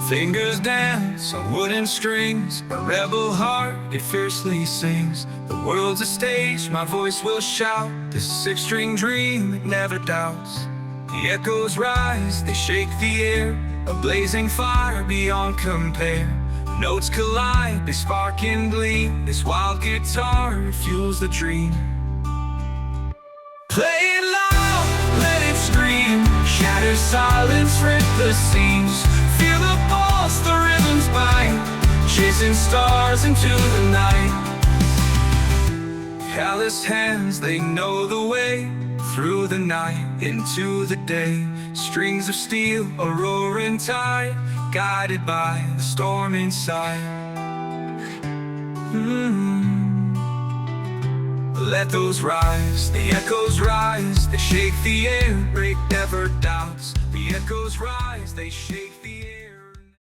Fingers dance on wooden strings, a rebel heart, it fiercely sings. The world's a stage, my voice will shout, this six-string dream, it never doubts. The echoes rise, they shake the air, a blazing fire beyond compare. Notes collide, they spark and gleam, this wild guitar, it fuels the dream. Play it loud, let it scream, shatter silence, rip the seams. Feel the pulse, the rhythms bind, chasing stars into the night. Callous hands, they know the way, through the night, into the day. Strings of steel, a roaring tide, guided by the storm inside. Let those rise, the echoes rise, they shake the air, break never doubts. The echoes rise, they shake